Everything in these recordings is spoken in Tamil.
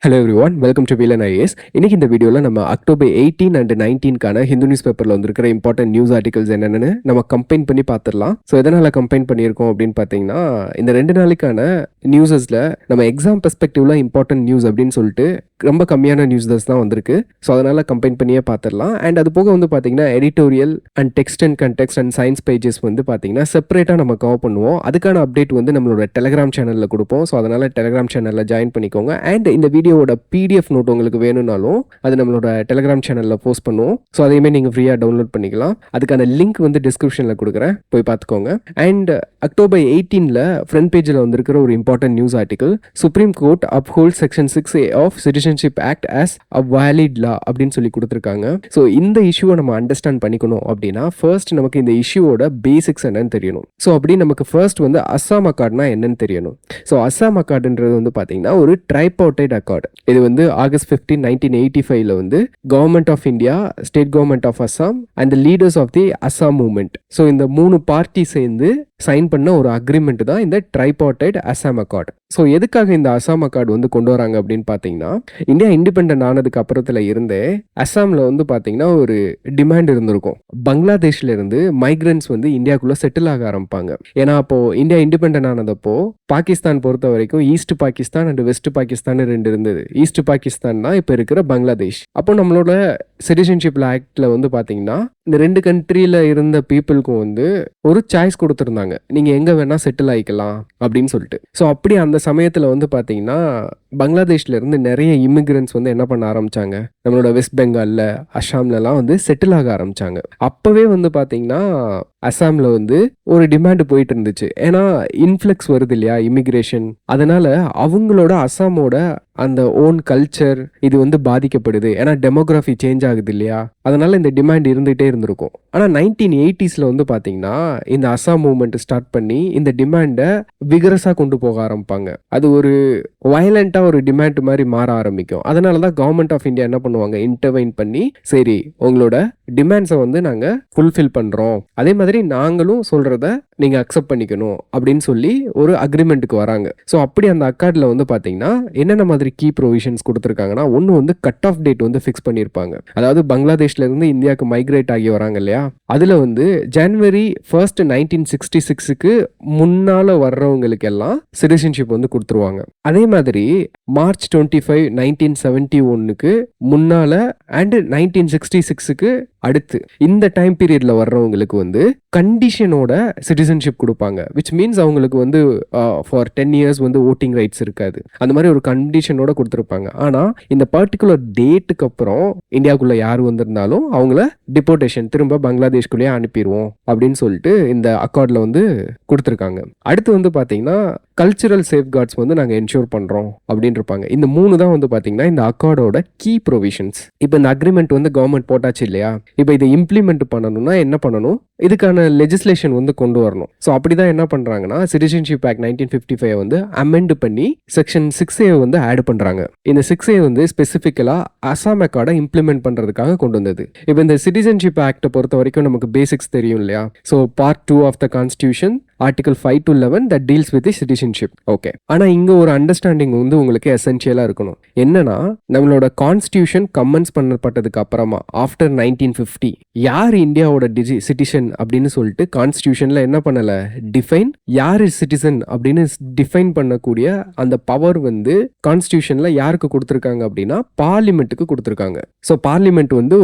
Hello everyone, welcome to 𝗨𝗏𝗖. இன்னைக்கு இந்த வீடியோவில் நம்ம அக்டோபர் 18 அண்ட் 19 ஹிந்து நியூஸ் பேப்பரில் வந்திருக்கிற இம்பார்ட்டன்ட் நியூஸ் ஆர்டிகல்ஸ் என்னென்னு நம்ம கம்பைன் பண்ணி பார்த்துடலாம். ஸோ எதனால் கம்பைன் பண்ணியிருக்கோம் அப்படின்னு பார்த்தீங்கன்னா, இந்த 2 நாளைக்கான நியூஸஸில் நம்ம எக்ஸாம் பெர்ஸ்பெக்டிவ்ல இம்பார்ட்டன்ட் நியூஸ் அப்படின்னு சொல்லிட்டு ரொம்ப கம்மியான நியூஸஸ் தான் வந்திருக்கு. ஸோ அதனால் கம்பைன் பண்ணியே பார்த்துடலாம். அண்ட் அது போக வந்து பார்த்தீங்கன்னா editorial and text and context and science pages வந்து பார்த்தீங்கன்னா செப்பரேட்டாக நம்ம கவர் பண்ணுவோம். அதுக்கான அப்டேட் வந்து நம்மளோட டெலிகிராம் சேனலில் கொடுப்போம். ஸோ அதனால் டெலிகிராம் சேனலில் ஜாயின் பண்ணிக்கோங்க. அண்ட் இந்த வீடியோவோட பிடிஎஃப் நோட் உங்களுக்கு வேணும்னாலும் அது நம்மளோட டெலிகிராம் சேனலில் போஸ்ட் பண்ணுவோம். ஸோ அதையுமே நீங்கள் ஃப்ரீயாக டவுன்லோட் பண்ணிக்கலாம். அதுக்கான லிங்க் வந்து டிஸ்கிரிப்ஷனில் கொடுக்குறேன், போய் பார்த்துக்கோங்க. அண்ட் அக்டோபர் 18 ஃப்ரண்ட் பேஜில் வந்திருக்கிற ஒரு important news article, supreme court upholds Section 6A of Citizenship Act as a valid law அப்படின்னு சொல்லி கொடுத்துருக்காங்க. ஸோ இந்த இஷ்யூவை நம்ம அண்டர்ஸ்டாண்ட் பண்ணிக்கணும் அப்படின்னா ஃபர்ஸ்ட் நமக்கு இந்த இஷ்யூவோட பேசிக்ஸ் என்னன்னு தெரியணும். ஸோ அப்படி நமக்கு ஃபர்ஸ்ட் வந்து அஸ்ஸாம் அக்கார்ட்னா என்னன்னு தெரியணும். ஸோ அஸ்ஸாம் அக்கார்டுன்றது வந்து பார்த்தீங்கன்னா ஒரு ட்ரைபார்டைட் அக்கார்டு. இது வந்து ஆகஸ்ட் 15, 1985 வந்து government of India, state government of Assam and the leaders of the Assam movement, so இந்த 3 பார்ட்டி சேர்ந்து சைன் பண்ண ஒரு அக்ரிமெண்ட் தான் இந்த ட்ரைபார்டைட் அஸ்ஸாம் அக்கார்டு. ஸோ எதுக்காக இந்த அஸ்ஸாம் அக்கார்டு வந்து கொண்டு வராங்க அப்படின்னு பார்த்தீங்கன்னா, இந்தியா இண்டிபெண்டன்ட் ஆனதுக்கு அப்புறத்துல இருந்தே அஸ்ஸாமில் வந்து பார்த்தீங்கன்னா ஒரு டிமாண்ட் இருந்திருக்கும். பங்களாதேஷ்ல இருந்து மைக்ரன்ஸ் வந்து இந்தியாவுக்குள்ள செட்டில் ஆக ஆரம்பிப்பாங்க. ஏன்னா அப்போ இந்தியா இண்டிபெண்டன்ட் ஆனதப்போ பாகிஸ்தான் பொறுத்த வரைக்கும் east Pakistan and west Pakistan 2 இருந்தது. ஈஸ்ட் பாகிஸ்தான் தான் இப்போ இருக்கிற பங்களாதேஷ். அப்போ நம்மளோட சிட்டிசன்ஷிப் ஆக்ட்ல வந்து பார்த்தீங்கன்னா இந்த 2 கண்ட்ரியில இருந்த பீப்புளுக்கும் வந்து ஒரு சாய்ஸ் கொடுத்துருந்தாங்க, நீங்க எங்க வேணா செட்டில் ஆகிக்கலாம் அப்படின்னு சொல்லிட்டு. ஸோ அப்படி அந்த சமயத்துல வந்து பார்த்தீங்கன்னா பங்களாதேஷ்ல இருந்து நிறைய இமிகிரன்ஸ் வந்து என்ன பண்ண ஆரம்பிச்சாங்க, நம்மளோட வெஸ்ட் பெங்கால்ல அஸ்ஸாம்லலாம் வந்து செட்டில் ஆக ஆரம்பிச்சாங்க. அப்பவே வந்து பார்த்தீங்கன்னா அஸ்ஸாம்ல வந்து ஒரு டிமாண்ட் போயிட்டு இருந்துச்சு. ஏன்னா இன்ஃப்ளக்ஸ் வருது இல்லையா, இமிகிரேஷன். அதனால அவங்களோட அஸ்ஸாமோட அந்த ஓன் கல்ச்சர் இது வந்து பாதிக்கப்படுது. ஏன்னா டெமோகிராஃபி சேஞ்ச் ஆகுது இல்லையா, அதனால இந்த டிமாண்ட் இருந்துகிட்டே இருந்திருக்கும். ஆனால் 1980s வந்து பார்த்தீங்கன்னா இந்த அஸ்ஸாம் மூவ்மெண்ட் ஸ்டார்ட் பண்ணி இந்த டிமாண்டை விகரஸாக கொண்டு போக ஆரம்பிப்பாங்க. அது ஒரு வயலண்டாக ஒரு டிமாண்ட் மாதிரி மாற ஆரம்பிக்கும். அதனால தான் கவர்மெண்ட் ஆஃப் இந்தியா என்ன பண்ணுவாங்க, இன்டர்வைன் பண்ணி சரி உங்களோட டிமாண்ட்ஸை வந்து நாங்கள் ஃபுல்ஃபில் பண்ணுறோம், அதே மாதிரி நாங்களும் சொல்கிறத நீங்கள் அக்செப்ட் பண்ணிக்கணும் அப்படின்னு சொல்லி ஒரு அக்ரிமெண்ட்டுக்கு வராங்க. ஸோ அப்படி அந்த அக்கார்டில் வந்து பார்த்தீங்கன்னா என்னென்ன மாதிரி கீ ப்ரொவிஷன்ஸ் கொடுத்துருக்காங்கன்னா, ஒன்று வந்து கட் ஆஃப் டேட் வந்து ஃபிக்ஸ் பண்ணியிருப்பாங்க. அதாவது பங்களாதேஷ்ல இருந்து இந்தியாவுக்கு மைக்ரேட் ஆகி வராங்க இல்லையா, அதில் வந்து ஜனவரி 1, 1966 முன்னால் வர்றவங்களுக்கு எல்லாம் சிட்டிசன்ஷிப் வந்து கொடுத்துருவாங்க. அதே மாதிரி மார்ச் 25, 1971 முன்னால அண்ட் 1966 அடுத்து இந்த டைம் பீரியட்ல வர்றவங்களுக்கு வந்து கண்டிஷனோட சிட்டிசன்ஷிப் கொடுப்பாங்க. விச் மீன்ஸ் அவங்களுக்கு வந்து ஃபார் 10 years வந்து ஓட்டிங் ரைட்ஸ் இருக்காது. அந்த மாதிரி ஒரு கண்டிஷனோட கொடுத்துருப்பாங்க. ஆனால் இந்த பர்டிகுலர் டேட்டுக்கு அப்புறம் இந்தியாவுக்குள்ள யார் வந்திருந்தாலும் அவங்கள டிபோர்டேஷன் திரும்ப பங்களாதேஷ்குள்ளேயே அனுப்பிடுவோம் அப்படின்னு சொல்லிட்டு இந்த அக்கார்டில் வந்து கொடுத்துருக்காங்க. அடுத்து வந்து பார்த்தீங்கன்னா கல்ச்சுரல் சேஃப்கார்ட்ஸ் வந்து நாங்கள் என்ஷூர் பண்ணுறோம் அப்படின்னு இருப்பாங்க. இந்த 3 தான் வந்து பார்த்தீங்கன்னா இந்த அக்கார்டோட கீ ப்ரொவிஷன்ஸ். இப்போ இந்த அக்ரிமெண்ட் வந்து கவர்மெண்ட் போட்டாச்சு இல்லையா, இப்போ இதை இம்ப்ளிமெண்ட் பண்ணணும்னா என்ன பண்ணணும், இதுக்கான லெஜிஸ்லேஷன் வந்து கொண்டு வரணும். ஸோ அப்படிதான் என்ன பண்ணுறாங்கன்னா சிட்டிசன்ஷிப் ஆக்ட் 1955 வந்து அமெண்ட் பண்ணி செக்ஷன் 6A வந்து ஆட் பண்ணுறாங்க. இந்த 6A வந்து ஸ்பெசிஃபிக்கலாக அஸ்ஸாம் அக்கார்டை இம்ப்ளிமெண்ட் பண்ணுறதுக்காக கொண்டு வந்தது. இப்போ இந்த சிட்டிசன்ஷிப் ஆக்டை பொறுத்த வரைக்கும் நமக்கு பேசிக்ஸ் தெரியும் இல்லையா. So part 2 of the constitution article 5 to 11 that deals with the citizenship. Okay, ஆனால் இங்கே ஒரு அண்டர்ஸ்டாண்டிங் வந்து உங்களுக்கு எசென்ஷியலாக இருக்கணும். என்னன்னா நம்மளோட கான்ஸ்டியூஷன் கமெண்ட்ஸ் பண்ணப்பட்டதுக்கு அப்புறமா ஆஃப்டர் 1950 யார் இந்தியாவோட சிட்டிசன் அப்படின்னு சொல்லிட்டு கான்ஸ்டியூஷன்ல என்ன பண்ணல, டிஃபைன் யார் சிட்டிசன் அப்படின்னு டிஃபைன் பண்ணக்கூடிய அந்த பவர் வந்து கான்ஸ்டியூஷன்ல யாருக்கு கொடுத்துருக்காங்க அப்படின்னா பார்லிமெண்ட்டுக்கு கொடுத்துருக்காங்க. ஸோ பார்லிமெண்ட் வந்து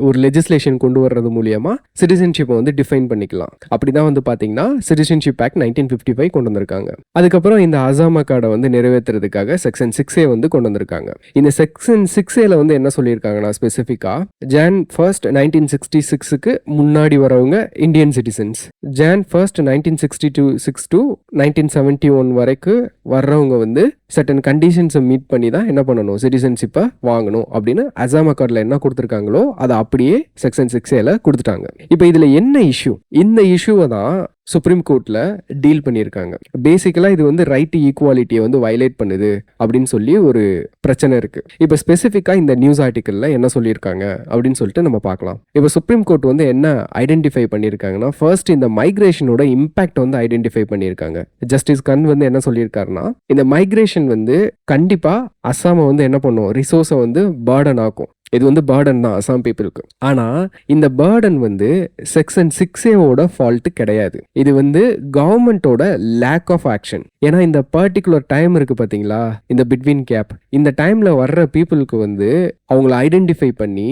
ஒரு லெஜிஸ்லேஷன் கொண்டு வர்றது மூலியமா சிட்டிசன்ஷிப்பை வந்து டிஃபைன் பண்ணிக்கலாம். அப்படிதான் வந்து பாத்தீங்கன்னா சிட்டிசன்ஷிப் ஆக்ட் 1955 கொண்டு வந்திருக்காங்க. அதுக்கப்புறம் இந்த அஸ்ஸாம் அக்கார்டை வந்து நிறைவேற்றுறதுக்காக செக்ஷன் 6A வந்து கொண்டு வந்திருக்காங்க. இந்த செக்ஷன் 6Aல வந்து என்ன சொல்லியிருக்காங்கன்னா ஸ்பெசிஃபிக்கா Jan 1, 1966 முன்னாடி வரவங்க இந்தியன் சிட்டிசன்ஸ், Jan 1, 1966 to 1971 வரைக்கும் வர்றவங்க வந்து சர்டன் கண்டிஷன்ஸை மீட் பண்ணி தான் என்ன பண்ணணும், சிட்டிசன்ஷிப்பை வாங்கணும் அப்படின்னு அஸ்ஸாம் அக்கார்டில் என்ன கொடுத்துருக்காங்களோ அதை அப்படியே செக்ஷன் 6Aல கொடுத்துட்டாங்க. இப்போ இதில் என்ன இஷ்யூ, இந்த இஷ்யூவை தான் சுப்ரீம் கோர்ட்டில் டீல் பண்ணியிருக்காங்க. பேசிக்கலாக இது வந்து ரைட் ஈக்குவாலிட்டியை வந்து வயலேட் பண்ணுது அப்படின்னு சொல்லி ஒரு பிரச்சனை இருக்கு. இப்போ ஸ்பெசிஃபிக்கா இந்த நியூஸ் ஆர்டிக்கல்ல என்ன சொல்லியிருக்காங்க அப்படின்னு சொல்லிட்டு நம்ம பார்க்கலாம். இப்போ சுப்ரீம் கோர்ட் வந்து என்ன ஐடென்டிஃபை பண்ணியிருக்காங்கன்னா, ஃபர்ஸ்ட் இந்த மைக்ரேஷனோட இம்பாக்ட் வந்து ஐடென்டிஃபை பண்ணியிருக்காங்க. ஜஸ்டிஸ் கன் வந்து என்ன சொல்லியிருக்காருன்னா, இந்த மைக்ரேஷன் வந்து கண்டிப்பா அஸ்ஸாமை வந்து என்ன பண்ணும், ரிசோர்ஸை வந்து பர்டன் ஆக்கும். இது வந்து பர்டன் தான் அசாம் பீப்புளுக்கு. ஆனா இந்த பர்டன் வந்து செக்ஷன் 6A ஃபால்ட் கிடையாது. இது வந்து கவர்மெண்டோட லேக் ஆஃப் ஆக்ஷன். ஏன்னா இந்த பர்டிகுலர் டைம் இருக்கு பாத்தீங்களா, இந்த பிட்வீன் கேப், இந்த டைம்ல வர்ற பீப்புளுக்கு வந்து அவங்கள ஐடென்டிஃபை பண்ணி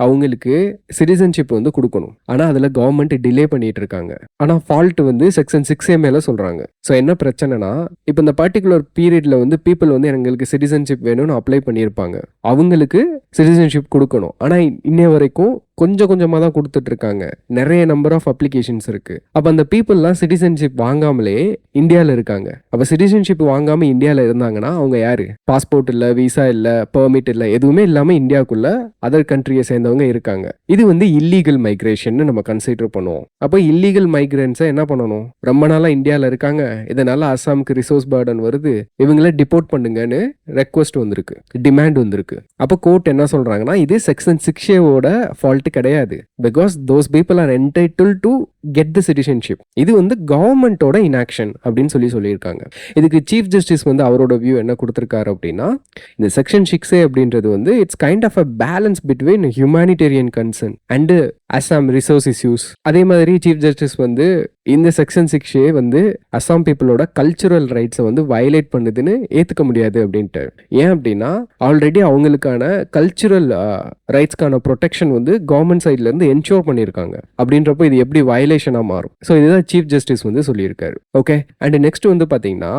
அவங்களுக்கு சிட்டிசன்ஷிப் வந்து கொடுக்கணும். ஆனா அதுல கவர்மெண்ட் டிலே பண்ணிட்டு இருக்காங்க. ஆனா ஃபால்ட் வந்து செக்ஷன் 6A மேல சொல்றாங்க. ஸோ என்ன பிரச்சனைனா, இப்போ இந்த பர்டிகுலர் பீரியட்ல வந்து பீப்புள் வந்து எங்களுக்கு சிட்டிசன்ஷிப் வேணும்னு அப்ளை பண்ணியிருப்பாங்க. அவங்களுக்கு சிட்டிசன்ஷிப் கொடுக்கணும். ஆனா இன்னைய வரைக்கும் கொஞ்சம் கொஞ்சமாக தான் கொடுத்துட்டு இருக்காங்க. நிறைய நம்பர் ஆஃப் அப்ளிகேஷன்ஸ் இருக்கு. அப்போ அந்த பீப்புளெலாம் சிட்டிசன்ஷிப் வாங்காமலே இந்தியாவில் இருக்காங்க. அப்போ சிட்டிசன்ஷிப் வாங்காமல் இந்தியாவில் இருந்தாங்கன்னா அவங்க யாரு? பாஸ்போர்ட் இல்லை, விசா இல்லை, பெர்மிட் இல்லை, எதுவுமே இல்லாமல் இந்தியாவுக்குள்ள அதர் கண்ட்ரியை சேர்ந்தவங்க இருக்காங்க. இது வந்து இல்லீகல் மைக்ரேஷன் நம்ம கன்சிடர் பண்ணுவோம். அப்போ இல்லீகல் மைக்ரன்ஸை என்ன பண்ணணும்? ரொம்ப நாளாக இந்தியாவில் இருக்காங்க, இதனால அஸ்ஸாமுக்கு ரிசோர்ஸ் பர்டன் வருது, இவங்கள டிபோர்ட் பண்ணுங்கன்னு ரெக்வஸ்ட் வந்திருக்கு, டிமாண்ட் வந்திருக்கு. அப்போ கோர்ட் என்ன சொல்றாங்கன்னா, இது செக்ஷன் 6A ஃபால்ட் கிடையாது. Because those people are entitled to get the citizenship. இது வந்து கவர்மெண்டோட இன்ஆக்ஷன் அப்படின்னு சொல்லியிருக்காங்க. இதுக்கு சீஃப் ஜஸ்டிஸ் வந்து அவரோட வியூ என்ன கொடுத்திருக்காரு அப்படின்னா, இந்த செக்ஷன் 6A அப்படின்றது வந்து it's kind of a balance between humanitarian concern and Assam resource issues. அதே மாதிரி சீஃப் ஜஸ்டிஸ் வந்து இந்த செக்ஷன் 6A வந்து அஸ்ஸாம் பீப்புளோட கல்ச்சுரல் ரைட்ஸை வந்து வயலேட் பண்ணுதுன்னு ஏற்றுக்க முடியாது அப்படின்ட்டு. ஏன் அப்படின்னா, ஆல்ரெடி அவங்களுக்கான கல்ச்சுரல் ரைட்ஸ்க்கான ப்ரொடெக்ஷன் வந்து கவர்மெண்ட் சைட்ல இருந்து என்ஷோர் பண்ணியிருக்காங்க. அப்படின்றப்போ இது எப்படி வயலேஷனாக மாறும்? ஸோ இதுதான் சீஃப் ஜஸ்டிஸ் வந்து சொல்லியிருக்காரு. ஓகே, அண்ட் நெக்ஸ்ட் வந்து பார்த்தீங்கன்னா,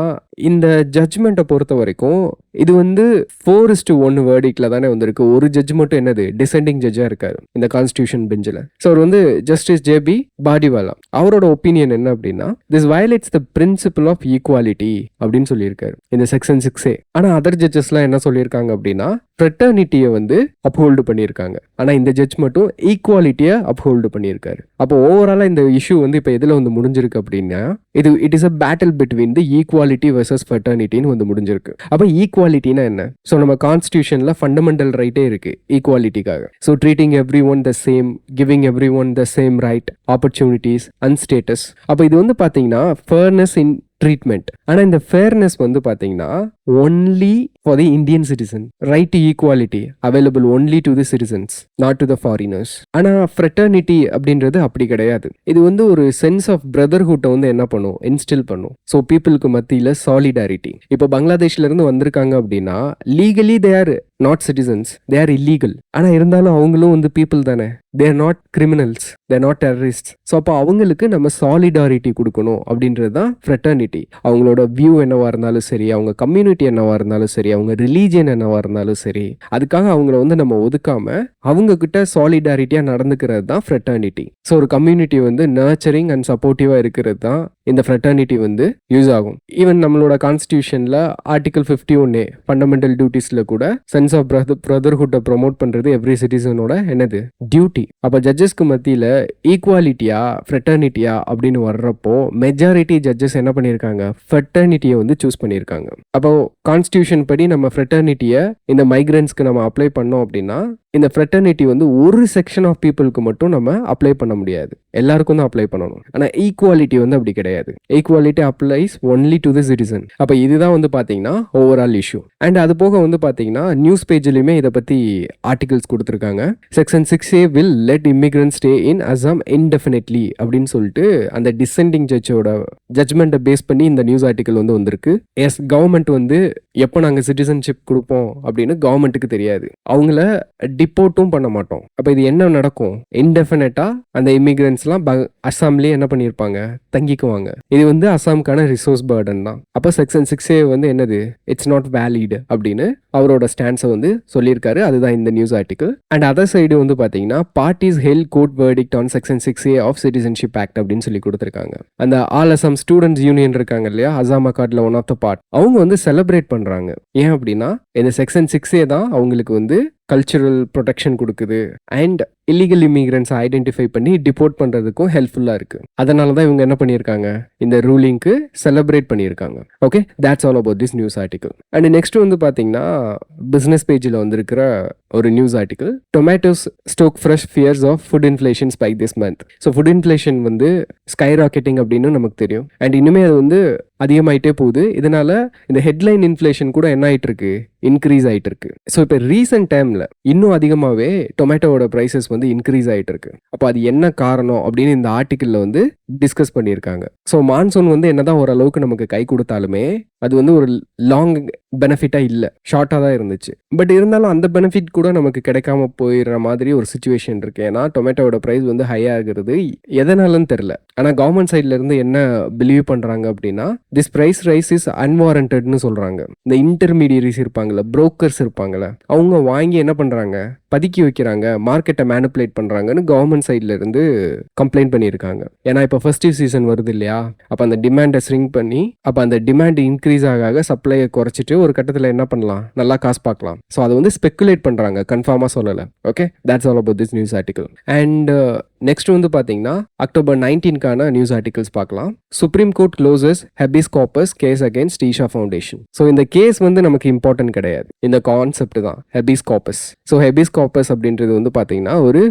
இந்த ஜட்ஜ்மெண்ட்டை பொறுத்த வரைக்கும் இது வந்து 4:1 வேர்டிக்ல தானே வந்திருக்கு. ஒரு ஜட்ஜ் மட்டும் என்னது டிசெண்டிங் ஜட்ஜா இருக்காரு இந்த கான்ஸ்டிடியூஷன் பெஞ்சில். ஸோ அவர் வந்து ஜஸ்டிஸ் 𝗵𝗵𝗏𝗏. அவரோட ஒப்பீனியன் என்ன அப்படின்னா, this violates the principle of equality அப்படின்னு சொல்லியிருக்காரு இந்த செக்ஷன் 6A. ஆனால் அதர் ஜட்ஜஸ்லாம் என்ன சொல்லியிருக்காங்க அப்படின்னா, ஃப்ரெட்டர்னிட்டியை வந்து அப்ஹோல்டு பண்ணியிருக்காங்க. ஆனால் இந்த ஜட்ஜ் மட்டும் ஈக்குவாலிட்டியை அப்ஹோல்டு பண்ணியிருக்காரு. அப்போ ஓவராலாக இந்த இஷ்யூ வந்து இப்போ எதில் வந்து முடிஞ்சிருக்கு அப்படின்னா, it is a battle between the equality versus ஃப்ரெட்டர்னிட்டின்னு வந்து முடிஞ்சிருக்கு. அப்போ ஈக்குவாலிட்டினா என்ன? ஸோ நம்ம கான்ஸ்டியூஷன்ல ஃபண்டமெண்டல் ரைட்டே இருக்கு ஈக்குவாலிட்டிக்காக. So treating every one the same, giving every one the same right, opportunities and status. அப்போ இது வந்து பார்த்தீங்கன்னா ஃபேர்னஸ் இன் ட்ரீட்மெண்ட். ஆனால் இந்த ஃபேர்னஸ் வந்து பார்த்தீங்கன்னா only for the Indian citizen. Right to equality available only to the citizens, not to the foreigners. ஆனால் ஃப்ரெட்டர்னிட்டி அப்படின்றது அப்படி கிடையாது. இது வந்து ஒரு சென்ஸ் ஆஃப் பிரதர்ஹுட்டை வந்து என்ன பண்ணும், இன்ஸ்டில் பண்ணும். ஸோ பீப்புளுக்கு மத்தியில் சாலிடாரிட்டி. இப்போ பங்களாதேஷ்ல இருந்து வந்திருக்காங்க அப்படின்னா legally they are not citizens, they are illegal. ஆனால் இருந்தாலும் அவங்களும் வந்து பீப்புள் தானே, they are not criminals, they are not terrorist. So அப்போ அவங்களுக்கு நம்ம சாலிடாரிட்டி கொடுக்கணும் அப்படின்றது தான் ஃப்ரெட்டர்னிட்டி. அவங்களோட வியூ என்னவா இருந்தாலும் சரி, அவங்க கம்யூனிட்டி என்னவா இருந்தாலும் சரி, அவங்க ரிலீஜியன் என்னவா இருந்தாலும் சரி, அதுக்காக அவங்கள வந்து நம்ம ஒதுக்காம அவங்க கிட்ட சாலிடாரிட்டியா நடந்துக்கிறது தான் ஃப்ரெட்டர்னிட்டி. ஸோ ஒரு கம்யூனிட்டி வந்து நர்ச்சரிங் அண்ட் சப்போர்ட்டிவா இருக்கிறது தான் இந்த ஃப்ரெட்டர்னிட்டி வந்து யூஸ் ஆகும். ஈவன் நம்மளோட கான்ஸ்டிடியூஷன்ல ஆர்டிகல் 51A ஃபண்டமெண்டல் டியூட்டிஸ்ல கூட சென்ஸ் ஆஃப் பிரதர்ஹுட்டை ப்ரொமோட் பண்றது எவ்ரி சிட்டிசனோட என்னது டியூட்டி. அப்போ ஜட்ஜஸ்க்கு மத்தியில் ஈக்குவாலிட்டியா ஃப்ரெட்டர்னிட்டியா அப்படின்னு வர்றப்போ மெஜாரிட்டி ஜட்ஜஸ் என்ன பண்ணியிருக்காங்க, ஃப்ரெட்டர்னிட்டியை வந்து சூஸ் பண்ணியிருக்காங்க. அப்போ கான்ஸ்டிடியூஷன் படி நம்ம ஃப்ரெட்டர்னிட்டியை இந்த மைக்ரன்ஸ்க்கு நம்ம அப்ளை பண்ணோம் அப்படின்னா, இந்த ஃப்ரெட்டர்னிட்டி வந்து ஒரு செக்ஷன் ஆஃப் பீப்புளுக்கு மட்டும் நம்ம அப்ளை பண்ண முடியாது, எல்லாருக்கும் தான் அப்ளை பண்ணணும். ஆனால் ஈக்குவாலிட்டி வந்து அப்படி கிடையாது. Equality applies only to the citizen. அப்போ இதுதான் வந்து பார்த்தீங்கன்னா ஓவரால் இஷ்யூ. அண்ட் அது போக வந்து பார்த்தீங்கன்னா நியூஸ் பேஜ்லையுமே இதை பற்றி ஆர்டிகல்ஸ் கொடுத்துருக்காங்க. Section 6A will let immigrant stay in Assam indefinitely அப்படின்னு சொல்லிட்டு அந்த டிசெண்டிங் ஜட்ஜோட ஜட்மெண்ட்டை பேஸ் பண்ணி இந்த நியூஸ் ஆர்டிகல் வந்து வந்திருக்கு. எஸ், கவர்மெண்ட் வந்து எப்போ நாங்கள் சிட்டிசன்ஷிப் கொடுப்போம் அப்படின்னு கவர்மெண்ட்டுக்கு தெரியாது. அவங்கள டிப்போர்ட்டும் பண்ண மாட்டோம். அப்போ இது என்ன நடக்கும், இன்டெஃபினட்டா அந்த இமிகிரன்ட்ஸ்லாம் அஸ்ஸாம்லேயே என்ன பண்ணியிருப்பாங்க, தங்கிக்குவாங்க. இது வந்து அஸ்ஸாமுக்கான ரிசோர்ஸ் பர்டன் தான். அப்போ செக்ஷன் 6A வந்து என்னது, இட்ஸ் நாட் வேலிட் அப்படின்னு அவரோட ஸ்டாண்ட்ஸை வந்து சொல்லியிருக்காரு. அதுதான் இந்த news article. And other side வந்து பார்த்தீங்கன்னா parties held court verdict on section 6A of citizenship act அப்படின்னு சொல்லி கொடுத்துருக்காங்க. அந்த ஆல் அசாம் ஸ்டூடெண்ட்ஸ் யூனியன் இருக்காங்க இல்லையா, அசாம் அக்கார்ட்ல ஒன் ஆஃப் த பார்ட், அவங்க வந்து செலிப்ரேட் பண்றாங்க. ஏன் அப்படின்னா இந்த செக்ஷன் 6A தான் அவங்களுக்கு வந்து கல்ச்சுரல் ப்ரொடெக்ஷன் கொடுக்குது அண்ட் இல்லீகல் இமிகிரண்ட்ஸை ஐடென்டிஃபை பண்ணி டிபோர்ட் பண்ணுறதுக்கும் ஹெல்ப்ஃபுல்லாக இருக்குது. அதனால தான் இவங்க என்ன பண்ணியிருக்காங்க, இந்த ரூலிங்க்கு செலிப்ரேட் பண்ணியிருக்காங்க. Okay, that's all about this news article. And next வந்து பார்த்தீங்கன்னா பிஸ்னஸ் பேஜில் வந்திருக்கிற ஒரு news article, tomatoes stoke fresh fears of food inflation spike this month. So food inflation வந்து ஸ்கை ராக்கெட்டிங் அப்படின்னு நமக்கு தெரியும். அண்ட் இனிமேல் அது வந்து அதிகமாயிட்டே போகுது. இதனால இந்த ஹெட்லைன் இன்ஃப்ளேஷன் கூட என்ன ஆகிட்டு இருக்கு, இன்க்ரீஸ் ஆகிட்டு இருக்கு. ஸோ இப்போ ரீசெண்ட் டைமில் இன்னும் அதிகமாகவே டொமேட்டோவோட ப்ரைஸஸ் வந்து இன்க்ரீஸ் ஆகிட்டு இருக்கு. அப்போ அது என்ன காரணம் அப்படின்னு இந்த ஆர்டிக்கிளில் வந்து டிஸ்கஸ் பண்ணியிருக்காங்க. ஸோ மான்சூன் வந்து என்னதான் ஓரளவுக்கு நமக்கு கை கொடுத்தாலுமே அது வந்து ஒரு லாங் பெனிஃபிட்டாக இல்லை, ஷார்ட்டாக தான் இருந்துச்சு. பட் இருந்தாலும் அந்த பெனிஃபிட் கூட நமக்கு கிடைக்காம போயிடுற மாதிரி ஒரு சுச்சுவேஷன் இருக்கு. ஏன்னா டொமேட்டோவோட ப்ரைஸ் வந்து ஹை ஆகுறது எதனாலன்னு தெரில. ஆனால் கவர்மெண்ட் சைட்லேருந்து என்ன பிலீவ் பண்ணுறாங்க அப்படின்னா, திஸ் ப்ரைஸ் ரைஸ் இஸ் அன்வாரண்டட்னு சொல்கிறாங்க. இந்த இன்டர்மீடியரிஸ் இருப்பாங்கள்ல, புரோக்கர்ஸ் இருப்பாங்கள்ல, அவங்க வாங்கி என்ன பண்ணுறாங்க, பதுக்கி வைக்கிறாங்க, மார்க்கெட்டை மேனிப்புலேட் பண்ணுறாங்கன்னு கவர்மெண்ட் சைட்ல இருந்து கம்ப்ளைண்ட் பண்ணியிருக்காங்க. ஏன்னா இப்போ ஃபெஸ்டிவ் சீசன் வருது இல்லையா, அப்போ அந்த டிமாண்டை ஸ்ரிங் பண்ணி அப்போ அந்த டிமாண்ட் இன்க்ரீஸ் ஆக சப்ளையை குறைச்சிட்டு ஒரு கட்டத்தில் என்ன பண்ணலாம், நல்லா காசு பார்க்கலாம். ஸோ அதை வந்து ஸ்பெக்குலேட் பண்ணுறாங்க, கன்ஃபார்மாக சொல்லலை. Okay, that's all about this news article. And next வந்து பார்த்தீங்கன்னா அக்டோபர் 19க்கான நியூஸ் ஆர்டிகல்ஸ் பார்க்கலாம். Supreme court closes habeas corpus case against Isha foundation. So இந்த கேஸ் வந்து நமக்கு இம்பார்ட்டன்ட் கிடையாது, இந்த கான்செப்ட் தான் habeas corpus. So habeas corpus அப்படின்றது வந்து பார்த்தீங்கன்னா ஒரு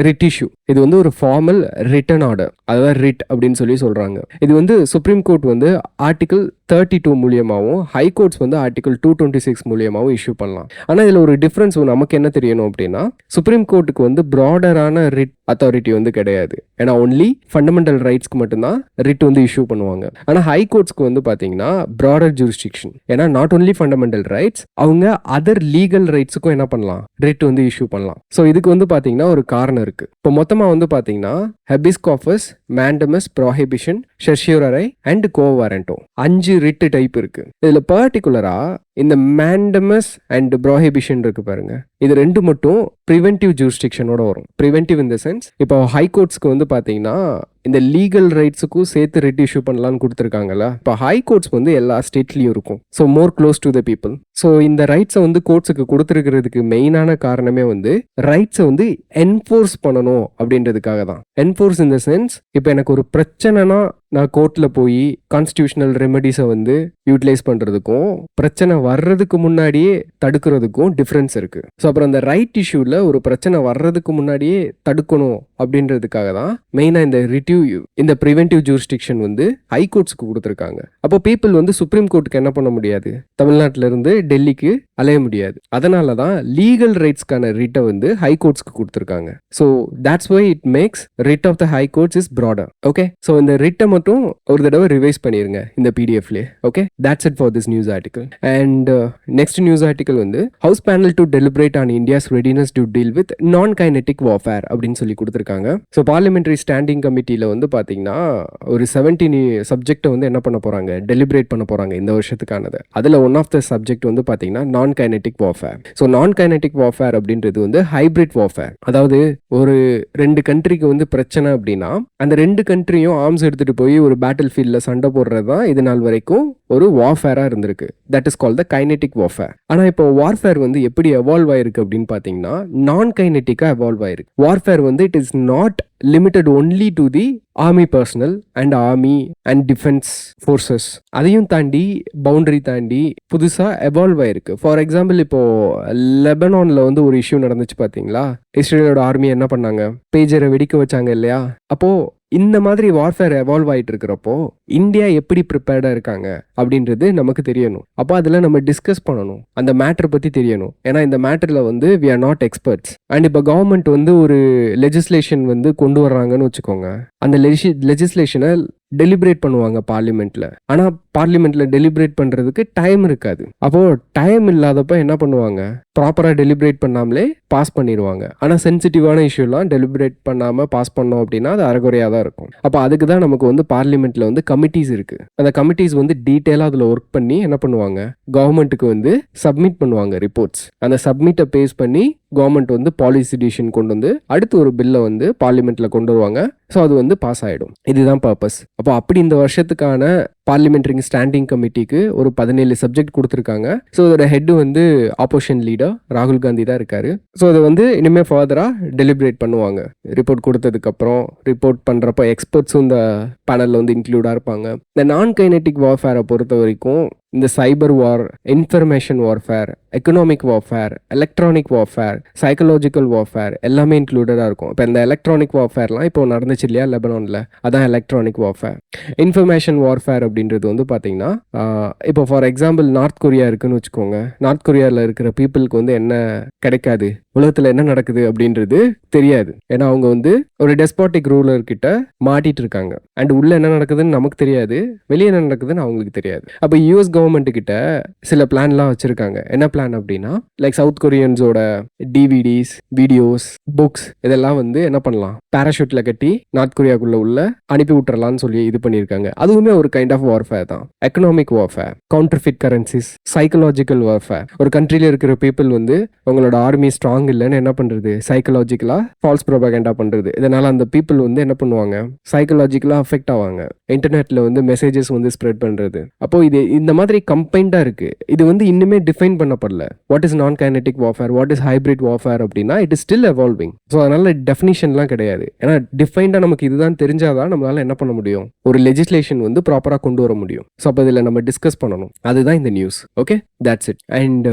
ரிட் இஷ்யூ. இது வந்து ஒரு ஃபார்மல் ரிட்டன் ஆர்டர், அதாவது ரிட் அப்படின்னு சொல்லி சொல்கிறாங்க. இது வந்து சுப்ரீம் கோர்ட் வந்து ஆர்டிகல் 32 மூலியமாகவும் ஹை கோர்ட்ஸ் வந்து ஆர்டிகல் 226 மூலியமாகவும் இஷ்யூ பண்ணலாம். ஆனால் இதில் ஒரு டிஃப்ரென்ஸ் நமக்கு என்ன தெரியணும் அப்படின்னா, சுப்ரீம் கோர்ட்டுக்கு வந்து ப்ராடரான ரிட் அத்தாரிட்டி வந்து கிடையாது. ஏன்னா ஒன்லி ஃபண்டமெண்டல் ரைட்ஸ்க்கு மட்டும்தான் ரிட் வந்து இஷ்யூ பண்ணுவாங்க. ஆனால் ஹை கோர்ட்ஸ்க்கு வந்து பார்த்தீங்கன்னா ப்ராடர் ஜூரிஸ்டிக்ஷன். ஏன்னா நாட் ஒன்லி ஃபண்டமெண்டல் ரைட்ஸ், அவங்க அதர் லீகல் ரைட்ஸுக்கும் என்ன பண்ணலாம், ரிட் வந்து இஷ்யூ பண்ணலாம். ஸோ இதுக்கு வந்து பார்த்தீங்கன்னா ஒரு காரணம் இருக்கு. இப்போ மொத்தமாக வந்து பார்த்தீங்கன்னா habeas corpus, mandamus, prohibition, certiorari and quo warranto 5 writ type இருக்கு. இதுல பர்டிகுலரா இந்த மேண்டமஸ் அண்ட் ப்ரோஹிபிஷன் இருக்கு பாருங்க, இது ரெண்டு மட்டும் ப்ரிவென்டிவ் ஜூரிஸ்டிக்ஷனோட வரும். ப்ரிவென்டிவ் இன் த சென்ஸ், இப்போ ஹை கோர்ட்ஸ்க்கு வந்து பார்த்தீங்கன்னா இந்த லீகல் ரைட்ஸுக்கும் சேர்த்து ரிட் இஷ்யூ பண்ணலான்னு கொடுத்துருக்காங்கல்ல. இப்போ ஹை கோர்ட்ஸ் வந்து எல்லா ஸ்டேட்லையும் இருக்கும். So more close to the people. So இந்த ரைட்ஸை வந்து கோர்ட்ஸுக்கு கொடுத்துருக்கிறதுக்கு மெயினான காரணமே வந்து ரைட்ஸை வந்து என்ஃபோர்ஸ் பண்ணணும் அப்படின்றதுக்காக தான். என்ஃபோர்ஸ் இன் த சென்ஸ், இப்போ எனக்கு ஒரு பிரச்சனைனா நான் கோர்ட்டில் போய் கான்ஸ்டியூஷனல் ரெமெடிஸை வந்து யூட்டிலைஸ் பண்ணுறதுக்கும் பிரச்சனை வர்றதுக்கு முன்னாடியே தடுக்கிறதுக்கும் டிஃப்ரென்ஸ் இருக்குது. ஸோ அப்புறம் அந்த ரைட் இஷ்யூவில் ஒரு பிரச்சனை வர்றதுக்கு முன்னாடியே தடுக்கணும் அப்படின்றதுக்காக தான் மெயினாக இந்த இந்த ப்ரிவென்டிவ் ஜூரிஸ்டிக்ஷன் வந்து ஹை கோர்ட்ஸ்க்கு கொடுத்துருக்காங்க. அப்போ பீப்புள் வந்து சுப்ரீம் கோர்ட்டுக்கு என்ன பண்ண முடியாது, தமிழ்நாட்டில இருந்து டெல்லிக்கு அலைய முடியாது. அதனால தான் லீகல் ரைட்ஸ்க்கான ரிட்டை வந்து ஹை கோர்ட்ஸ்க்கு கொடுத்துருக்காங்க. So that's why it makes writ of the high courts is broader. Okay, so இந்த ரிட்டை மட்டும் ஒரு தடவை ரிவைஸ் பண்ணிருங்க இந்த பிடிஎஃப்ல. Okay, that's it for this news article. And next news article வந்து house panel to deliberate on India's readiness to deal with non kinetic warfare அப்படின்னு சொல்லி கொடுத்துருக்காங்க. ஸோ பார்லிமெண்டரி ஸ்டாண்டிங் கமிட்டியில் வந்து பார்த்தீங்கன்னா ஒரு 17 சப்ஜெக்டை வந்து என்ன பண்ண போறாங்க, டெலிபரேட் பண்ண போறாங்க இந்த வருஷத்துக்கானது. அதில் ஒன் ஆஃப் த சப்ஜெக்ட் வந்து பார்த்தீங்கன்னா நான்-kinetic warfare. ஸோ நான்-kinetic warfare அப்படின்றது வந்து ஹைபிரிட் warfare. அதாவது ஒரு 2 கண்ட்ரிக்கு வந்து பிரச்சனை அப்படின்னா அந்த 2 கண்ட்ரியும் ஆர்ம்ஸ் எடுத்துட்டு போய் ஒரு பேட்டில் ஃபீல்டில் சண்டை போடுறது தான் இது நாள் வரைக்கும் ஒரு வார்ஃபேராக இருந்திருக்கு. That is called the kinetic warfare. ஆனால் இப்போ வார்ஃபேர் வந்து எப்படி எவால்வ் ஆயிருக்கு அப்படின்னு பார்த்தீங்கன்னா நான்-kinetic-ஆ எவால்வ் ஆயிருக்கு. வார்ஃபேர் வந்து it is not limited only to the army personnel and army and defense forces. அதையும் தாண்டி பவுண்டரி தாண்டி புதுசா எவால்வ் ஆயிருக்கு. ஃபார் எக்ஸாம்பிள் இப்போ லெபனான்ல வந்து ஒரு இஷ்யூ நடந்துச்சு பாத்தீங்களா, இஸ்ரேலோட ஆர்மி என்ன பண்ணாங்க, பேஜரை வெடிக்க வச்சாங்க இல்லையா. அப்போ இந்த மாதிரி வார்ஃபேர் எவால்வ் ஆகிட்டு இருக்கிறப்போ இந்தியா எப்படி ப்ரிப்பேர்டாக இருக்காங்க அப்படின்றது நமக்கு தெரியணும். அப்போ அதில் நம்ம டிஸ்கஸ் பண்ணணும், அந்த மேட்டரை பற்றி தெரியணும். ஏன்னா இந்த மேட்டரில் வந்து we are not experts. And இப்போ கவர்மெண்ட் வந்து ஒரு லெஜிஸ்லேஷன் வந்து கொண்டு வர்றாங்கன்னு வச்சுக்கோங்க, அந்த லெஜிஸ்லேஷனை டெலிபரேட் பண்ணுவாங்க பார்லிமெண்ட்ல. ஆனால் பார்லிமெண்ட்ல டெலிபரேட் பண்ணுறதுக்கு டைம் இருக்காது. அப்போ டைம் இல்லாதப்ப என்ன பண்ணுவாங்க, ப்ராப்பராக டெலிபரேட் பண்ணாமலே பாஸ் பண்ணிடுவாங்க. ஆனால் சென்சிட்டிவான இஷ்யூலாம் டெலிபரேட் பண்ணாமல் பாஸ் பண்ணோம் அப்படின்னா அது அரைகுறையாக தான் இருக்கும். அப்போ அதுக்கு தான் நமக்கு வந்து பார்லிமெண்ட்ல வந்து கமிட்டிஸ் இருக்கு. அந்த கமிட்டிஸ் வந்து டீட்டெயிலாக அதில் ஒர்க் பண்ணி என்ன பண்ணுவாங்க, கவர்மெண்ட்டுக்கு வந்து சப்மிட் பண்ணுவாங்க ரிப்போர்ட்ஸ். அந்த சப்மிட்டை பேஸ் பண்ணி கவர்மெண்ட் வந்து பாலிசி டிசிஷன் கொண்டு வந்து அடுத்து ஒரு பில்லை வந்து பார்லிமெண்ட்ல கொண்டு வருவாங்க. ஸோ அது வந்து பாஸ் ஆகிடும். இதுதான் பர்பஸ். அப்போ அப்படி இந்த வருஷத்துக்கான பார்லிமெண்டரி ஸ்டாண்டிங் கமிட்டிக்கு ஒரு 17 சப்ஜெக்ட் கொடுத்துருக்காங்க. ஸோ இதோட ஹெட் வந்து ஆப்போசிஷன் லீடர் ராகுல் காந்தி தான் இருக்காரு. ஸோ அதை வந்து இனிமேல் ஃபர்தராக டெலிபரேட் பண்ணுவாங்க. ரிப்போர்ட் கொடுத்ததுக்கப்புறம் ரிப்போர்ட் பண்ணுறப்போ எக்ஸ்பர்ட்ஸும் இந்த பேனலில் வந்து இன்க்ளூடாக இருப்பாங்க. இந்த நான்-கைனெட்டிக் வார்ஃபேரை பொறுத்த வரைக்கும் இந்த cyber war, information warfare, economic warfare, electronic warfare, psychological warfare எல்லாமே இன்க்ளூடடாக இருக்கும். இப்போ இந்த எலக்ட்ரானிக் வார்ஃபேர்லாம் இப்போ நடந்துச்சு இல்லையா லெபனானில், அதான் எலக்ட்ரானிக் வார்ஃபேர். இன்ஃபர்மேஷன் வார்ஃபேர் அப்படின்றது வந்து பார்த்தீங்கன்னா இப்போ ஃபார் எக்ஸாம்பிள் நார்த் கொரியா இருக்குன்னு வச்சுக்கோங்க. நார்த் கொரியாவில் இருக்கிற பீப்புளுக்கு வந்து என்ன கிடைக்காது, உலகத்தில் என்ன நடக்குது அப்படின்றது தெரியாது. ஏன்னா அவங்க வந்து ஒரு டெஸ்பாட்டிக் ரூலர்கிட்ட மாட்டிட்டு இருக்காங்க. அண்ட் உள்ள என்ன நடக்குதுன்னு நமக்கு தெரியாது, வெளியே என்ன நடக்குதுன்னு அவங்களுக்கு தெரியாது. அப்போ யூஎஸ் கவர்மெண்ட் கிட்ட சில பிளான்லாம் வச்சிருக்காங்க. என்ன பிளான் அப்படின்னா, லைக் சவுத் கொரியன்ஸோட டிவிடிஸ், வீடியோஸ், புக்ஸ் இதெல்லாம் வந்து என்ன பண்ணலாம், பேராஷூட்ல கட்டி நார்த் கொரியாக்குள்ள உள்ள அனுப்பி விட்டுறலாம்னு சொல்லி இது பண்ணியிருக்காங்க. அதுவுமே ஒரு கைண்ட் ஆஃப் வார்ஃபேர் தான். Economic warfare, counterfeit currencies, psychological warfare. ஒரு கண்ட்ரியில இருக்கிற பீப்புள் வந்து உங்களோட ஆர்மி ஸ்ட்ராங் இல்லைன்னு என்ன பண்றது, சைக்கலாஜிக்கலா ஃபால்ஸ் ப்ரோபகண்டா பண்றது. இதனால அந்த பீப்புள் வந்து என்ன பண்ணுவாங்க, சைக்கலாஜிக்கலா அஃபெக்ட் ஆவாங்க. இன்டர்நெட்ல வந்து மெசேஜஸ் வந்து ஸ்ப்ரெட் பண்றது. அப்போ இது இந்த மாதிரி கம்பைண்டா இருக்கு. இது வந்து இன்னுமே டிஃபைன் பண்ணப்படல. What is non kinetic warfare, what is hybrid warfare அப்படின்னா it is still evolving. So அதனால டெஃபினிஷன்லாம் கிடையாது. ஏன்னா டிஃபைன்டா நமக்கு இதுதான் தெரிஞ்சாதான் நம்மளால என்ன பண்ண முடியும், ஒரு லெஜிஸ்லேஷன் வந்து ப்ராப்பரா கொண்டு வர முடியும். ஸோ அப்போ இதில் நம்ம டிஸ்கஸ் பண்ணணும். அதுதான் இந்த news. Okay, that's it. And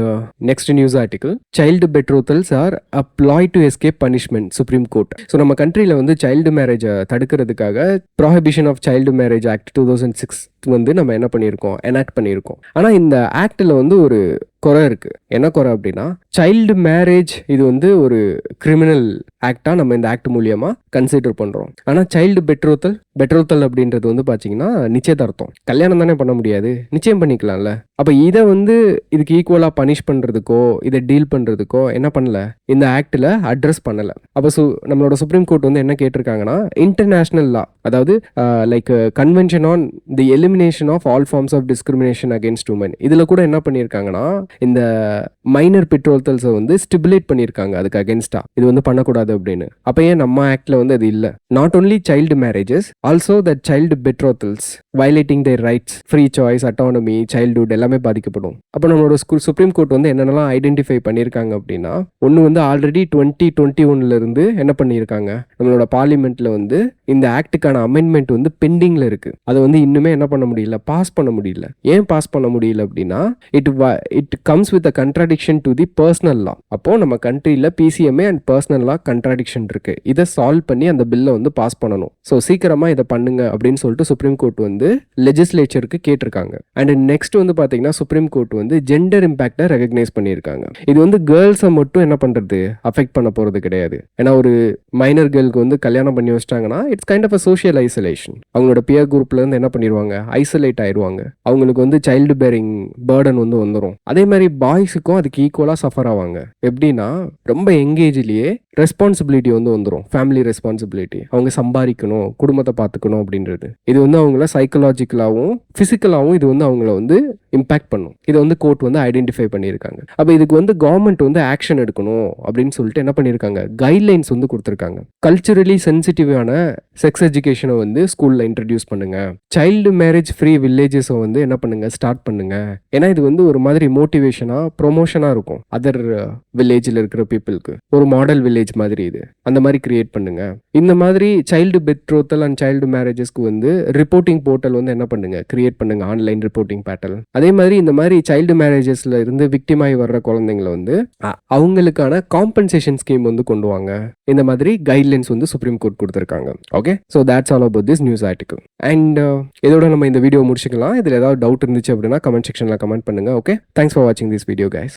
next news article, child betrothals are a ploy to escape punishment, supreme court. So நம்ம கண்ட்ரியில் வந்து சைல்டு மேரேஜை தடுக்கிறதுக்காக prohibition of child marriage act 2006 வந்து நம்ம என்ன பண்ணியிருக்கோம், எனாக்ட் பண்ணியிருக்கோம். ஆனால் இந்த ஆக்டில் வந்து ஒரு குறை இருக்கு. என்ன குறை அப்படின்னா, சைல்டு மேரேஜ் இது வந்து ஒரு கிரிமினல் ஆக்டா நம்ம இந்த ஆக்ட் மூலியமா கன்சிடர் பண்றோம். ஆனால் சைல்டு பெட்ரோத்தல் அப்படின்றது வந்து பாத்தீங்கன்னா நிச்சயதார்த்தம், கல்யாணம் தானே பண்ண முடியாது, நிச்சயம் பண்ணிக்கலாம்ல. அப்ப இதை வந்து இதுக்கு ஈக்குவலா பனிஷ் பண்றதுக்கோ இதை டீல் பண்றதுக்கோ என்ன பண்ணல, இந்த ஆக்ட்ல அட்ரஸ் பண்ணல. அப்ப நம்மளோட சுப்ரீம் கோர்ட் வந்து என்ன கேட்டிருக்காங்கன்னா, இன்டர்நேஷனல் லா, அதாவது like convention on the elimination of all forms of discrimination against women, இதுல கூட என்ன பண்ணியிருக்காங்கன்னா இந்த மைனர் பெட்ரோத்தல்ஸை வந்து ஸ்டிபுலேட் பண்ணியிருக்காங்க அதுக்கு அகேன்ஸ்டா, இது வந்து பண்ணக்கூடாது அப்படின்னு. அப்ப ஏன் நம்ம ஆக்ட்ல வந்து அது இல்லை? Not only child marriages, also the child betrothals violating their rights, free choice, autonomy, childhood எல்லாமே பாதிக்கப்படும். அப்போ நம்மளோட சுப்ரீம் கோர்ட் வந்து என்னென்னலாம் ஐடென்டிஃபை பண்ணியிருக்காங்க அப்படின்னா, ஒன்று வந்து ஆல்ரெடி 2021 இருந்து என்ன பண்ணியிருக்காங்க, நம்மளோட பார்லிமெண்ட்ல வந்து இந்த ஆக்டுக்கான அமெண்ட்மெண்ட் வந்து பெண்டிங்ல இருக்கு. அதை வந்து இன்னுமே என்ன பண்ண முடியல, பாஸ் பண்ண முடியல. ஏன் பாஸ் பண்ண முடியல அப்படின்னா, it comes with a contradiction to the personal law. அப்போ நம்ம கண்ட்ரியில் பிசிஎம்ஏ அண்ட் பர்சனல் லா கண்ட்ராடிக்ஷன் இருக்கு. இதை சால்வ் பண்ணி அந்த பில்லை வந்து பாஸ் பண்ணணும். ஸோ சீக்கிரமா இதை பண்ணுங்க அப்படின்னு சொல்லிட்டு சுப்ரீம் கோர்ட் வந்து லெஜிஸ்லேச்சருக்கு கேட்டிருக்காங்க. அண்ட் நெக்ஸ்ட் வந்து பாத்தீங்கன்னா, சுப்ரீம் கோர்ட் வந்து ஜெண்டர் இம்பாக்டை ரெகக்னைஸ் பண்ணியிருக்காங்க. இது வந்து கேர்ள்ஸை மட்டும் என்ன பண்றது, அஃபெக்ட் பண்ண போறது கிடையாது. ஏன்னா ஒரு மைனர் கேர்ளுக்கு வந்து கல்யாணம் பண்ணி வச்சிட்டாங்கன்னா it's kind of a social isolation. அவங்களோட பியர் குரூப்ல இருந்து என்ன பண்ணிடுவாங்க, ஐசோலேட் ஆயிடுவாங்க. அவங்களுக்கு வந்து சைல்டு பேரிங் பர்டன் வந்து வந்துடும். அதே மாதிரி பாய்ஸுக்கும் அதுக்கு ஈக்குவலா சஃபர் ஆவாங்க. எப்படின்னா, ரொம்ப எங்கேஜ்லயே ரெஸ்பான்சிபிலிட்டி வந்து வந்துடும், ஃபேமிலி ரெஸ்பான்சிபிலிட்டி. அவங்க சம்பாதிக்கணும், குடும்பத்தை பார்த்துக்கணும் அப்படின்றது. இது வந்து அவங்கள சைக்கலாஜிக்கலாகவும் பிசிக்கலாகவும் இது வந்து அவங்கள வந்து இம்பாக்ட் பண்ணும். இதை வந்து கோர்ட் வந்து ஐடென்டிஃபை பண்ணியிருக்காங்க. அப்போ இதுக்கு வந்து கவர்மெண்ட் வந்து ஆக்ஷன் எடுக்கணும் அப்படின்னு சொல்லிட்டு என்ன பண்ணியிருக்காங்க, கைட்லைன்ஸ் வந்து கொடுத்துருக்காங்க. கல்ச்சுரலி சென்சிட்டிவான செக்ஸ் எஜுகேஷனை வந்து ஸ்கூல்ல இன்ட்ரடியூஸ் பண்ணுங்க. சைல்டு மேரேஜ் ஃப்ரீ வில்லேஜஸை வந்து என்ன பண்ணுங்க, ஸ்டார்ட் பண்ணுங்க. ஏன்னா இது வந்து ஒரு மாதிரி மோட்டிவேஷனா ப்ரொமோஷனா இருக்கும் அதர் வில்லேஜில் இருக்கிற பீப்புளுக்கு. ஒரு மாடல் வில்லேஜ் மாதிரி இது அந்த மாதிரி கிரியேட் பண்ணுங்க. இந்த மாதிரி சைல்டு பெட்ரோத்தல் அண்ட் சைல்டு மேரேஜஸ்க்கு வந்து ரிப்போர்ட்டிங் போர்ட்டல் வந்து என்ன பண்ணுங்க, கிரியேட் பண்ணுங்க, ஆன்லைன் ரிப்போர்ட்டிங் பேட்டல். அதே மாதிரி இந்த மாதிரி சைல்டு மேரேஜஸ்ல இருந்து விக்டிமாய் வர்ற குழந்தைங்களை வந்து அவங்களுக்கான காம்பன்சேஷன் ஸ்கீம் வந்து கொண்டு வாங்க. இந்த மாதிரி கைட்லைன்ஸ் வந்து சுப்ரீம் கோர்ட் கொடுத்துருக்காங்க. Okay, so that's all about this news article. And இதோட நம்ம இந்த வீடியோ முடிச்சுக்கலாம். இதில் ஏதாவது டவுட் இருந்துச்சு அப்படின்னா கமெண்ட் செக்ஷனில் கமெண்ட் பண்ணுங்க. ஓகே, தேங்க்ஸ் ஃபார் வாட்சிங் திஸ் வீடியோ கைஸ்.